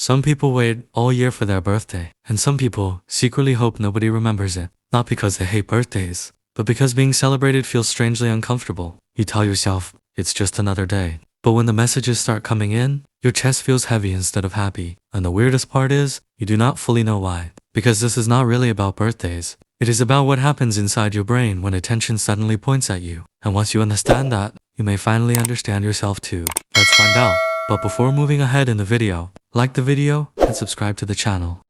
Some people wait all year for their birthday, and some people secretly hope nobody remembers it. Not because they hate birthdays, but because being celebrated feels strangely uncomfortable. You tell yourself, it's just another day. But when the messages start coming in, your chest feels heavy instead of happy. And the weirdest part is, you do not fully know why. Because this is not really about birthdays. It is about what happens inside your brain when attention suddenly points at you. And once you understand that, you may finally understand yourself too. Let's find out. But before moving ahead in the video, like the video and subscribe to the channel.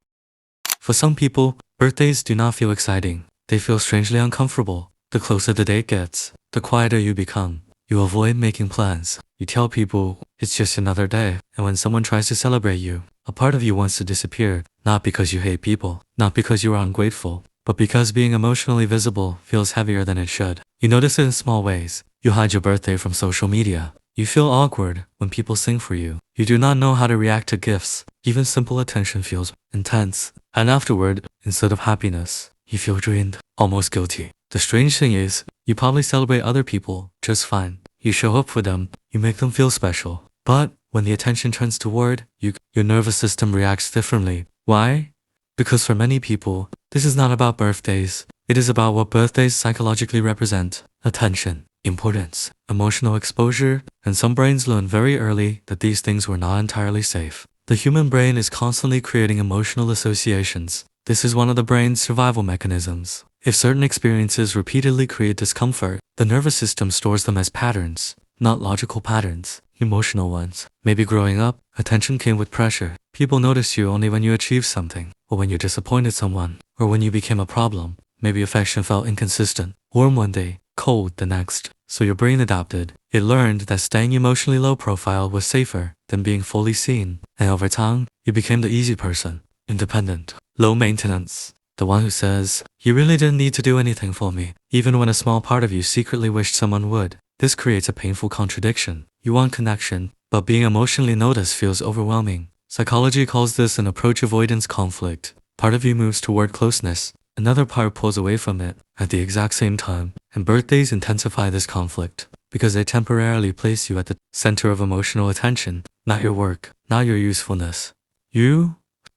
For some people, birthdays do not feel exciting. They feel strangely uncomfortable. The closer the date gets, the quieter you become. You avoid making plans. You tell people, it's just another day. And when someone tries to celebrate you, a part of you wants to disappear. Not because you hate people, not because you are ungrateful, but because being emotionally visible feels heavier than it should. You notice it in small ways. You hide your birthday from social media. You feel awkward when people sing for you. You do not know how to react to gifts. Even simple attention feels intense. And afterward, instead of happiness, you feel drained, almost guilty. The strange thing is, you probably celebrate other people just fine. You show up for them, you make them feel special. But when the attention turns toward you, your nervous system reacts differently. Why? Because for many people, this is not about birthdays. It is about what birthdays psychologically represent: attention, importance, emotional exposure, and some brains learn very early that these things were not entirely safe. The human brain is constantly creating emotional associations. This is one of the brain's survival mechanisms. If certain experiences repeatedly create discomfort, the nervous system stores them as patterns, not logical patterns, emotional ones. Maybe growing up, attention came with pressure. People notice you only when you achieve something, or when you disappointed someone, or when you became a problem. Maybe affection felt inconsistent, warm one day, cold the next. So your brain adapted. It learned that staying emotionally low profile was safer than being fully seen. And over time, you became the easy person, independent, low maintenance. The one who says, you really didn't need to do anything for me, even when a small part of you secretly wished someone would. This creates a painful contradiction. You want connection, but being emotionally noticed feels overwhelming. Psychology calls this an approach-avoidance conflict. Part of you moves toward closeness, another part pulls away from it at the exact same time. And birthdays intensify this conflict, because they temporarily place you at the center of emotional attention, not your work, not your usefulness.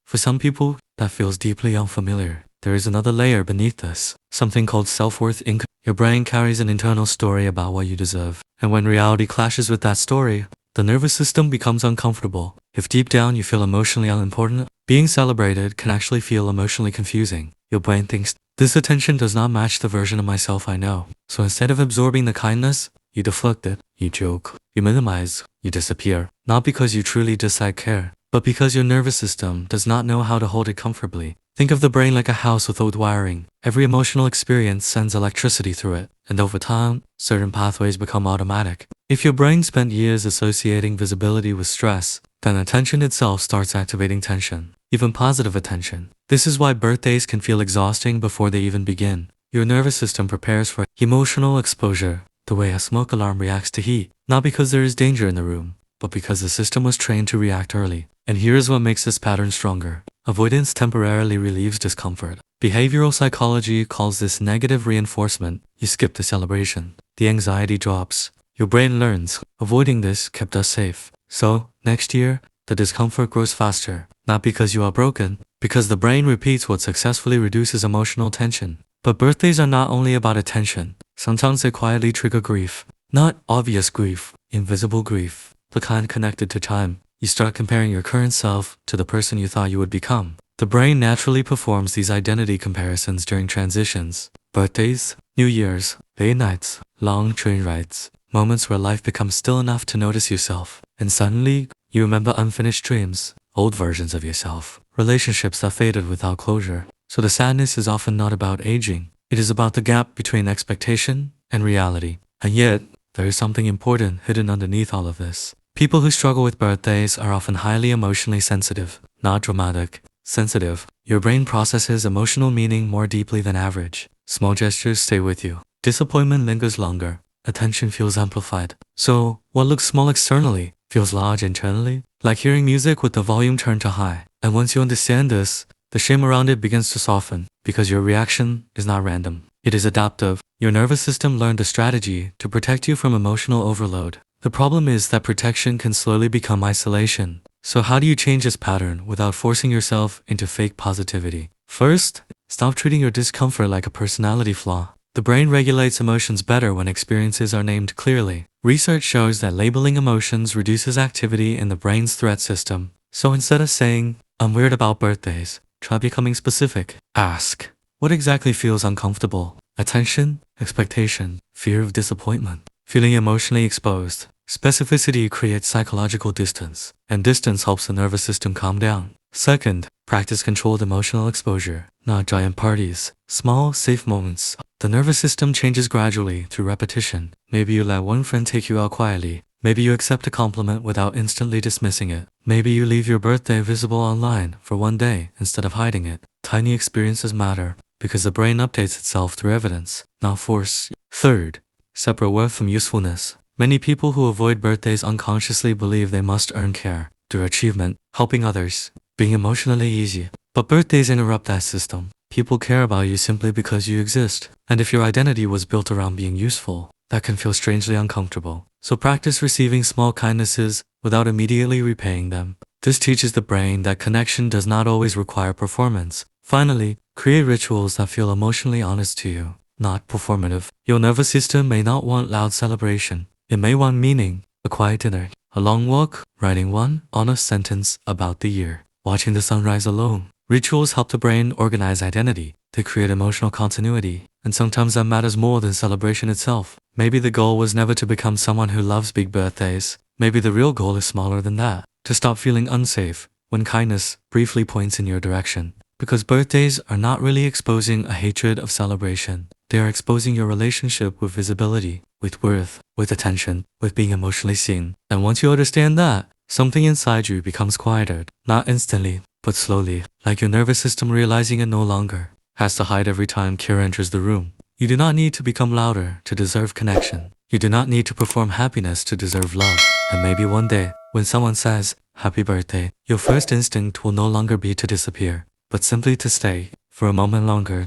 For some people, that feels deeply unfamiliar. There is another layer beneath this, something called self-worth. Your brain carries an internal story about what you deserve. And when reality clashes with that story, the nervous system becomes uncomfortable. If deep down you feel emotionally unimportant, being celebrated can actually feel emotionally confusing. Your brain thinks, this attention does not match the version of myself I know. So instead of absorbing the kindness, you deflect it, you joke, you minimize, you disappear. Not because you truly dislike care, but because your nervous system does not know how to hold it comfortably. Think of the brain like a house with old wiring. Every emotional experience sends electricity through it, and over time, certain pathways become automatic. If your brain spent years associating visibility with stress, then attention itself starts activating tension, even positive attention. This is why birthdays can feel exhausting before they even begin. Your nervous system prepares for emotional exposure, the way a smoke alarm reacts to heat, not because there is danger in the room, but because the system was trained to react early. And here's what makes this pattern stronger. Avoidance temporarily relieves discomfort. Behavioral psychology calls this negative reinforcement. You skip the celebration. The anxiety drops. Your brain learns, avoiding this kept us safe. So, next year, the discomfort grows faster. Not because you are broken, because the brain repeats what successfully reduces emotional tension. But birthdays are not only about attention. Sometimes they quietly trigger grief. Not obvious grief, invisible grief. The kind connected to time. You start comparing your current self to the person you thought you would become. The brain naturally performs these identity comparisons during transitions. Birthdays, New Year's, late nights, long train rides, moments where life becomes still enough to notice yourself. And suddenly, you remember unfinished dreams, old versions of yourself, relationships that faded without closure. So the sadness is often not about aging. It is about the gap between expectation and reality. And yet, there is something important hidden underneath all of this. People who struggle with birthdays are often highly emotionally sensitive, not dramatic, sensitive. Your brain processes emotional meaning more deeply than average. Small gestures stay with you. Disappointment lingers longer. Attention feels amplified. So, what looks small externally feels large internally, like hearing music with the volume turned to high. And once you understand this, the shame around it begins to soften, because your reaction is not random. It is adaptive. Your nervous system learned a strategy to protect you from emotional overload. The problem is that protection can slowly become isolation. So how do you change this pattern without forcing yourself into fake positivity? First, stop treating your discomfort like a personality flaw. The brain regulates emotions better when experiences are named clearly. Research shows that labeling emotions reduces activity in the brain's threat system. So instead of saying, "I'm weird about birthdays," try becoming specific. Ask, what exactly feels uncomfortable? Attention, expectation, fear of disappointment, feeling emotionally exposed. Specificity creates psychological distance, and distance helps the nervous system calm down. Second, practice controlled emotional exposure, not giant parties. Small, safe moments. The nervous system changes gradually through repetition. Maybe you let one friend take you out quietly. Maybe you accept a compliment without instantly dismissing it. Maybe you leave your birthday visible online for one day instead of hiding it. Tiny experiences matter because the brain updates itself through evidence, not force. Third, separate worth from usefulness. Many people who avoid birthdays unconsciously believe they must earn care through achievement, helping others, being emotionally easy. But birthdays interrupt that system. People care about you simply because you exist. And if your identity was built around being useful, that can feel strangely uncomfortable. So practice receiving small kindnesses without immediately repaying them. This teaches the brain that connection does not always require performance. Finally, create rituals that feel emotionally honest to you, not performative. Your nervous system may not want loud celebration. It may want meaning, a quiet dinner, a long walk, writing one honest sentence about the year, watching the sunrise alone. Rituals help the brain organize identity. They create emotional continuity, and sometimes that matters more than celebration itself. Maybe the goal was never to become someone who loves big birthdays. Maybe the real goal is smaller than that, to stop feeling unsafe when kindness briefly points in your direction. Because birthdays are not really exposing a hatred of celebration. They are exposing your relationship with visibility, with worth, with attention, with being emotionally seen. And once you understand that, something inside you becomes quieter, not instantly, but slowly, like your nervous system realizing it no longer has to hide every time Kira enters the room. You do not need to become louder to deserve connection. You do not need to perform happiness to deserve love. And maybe one day, when someone says, "Happy birthday," your first instinct will no longer be to disappear, but simply to stay for a moment longer.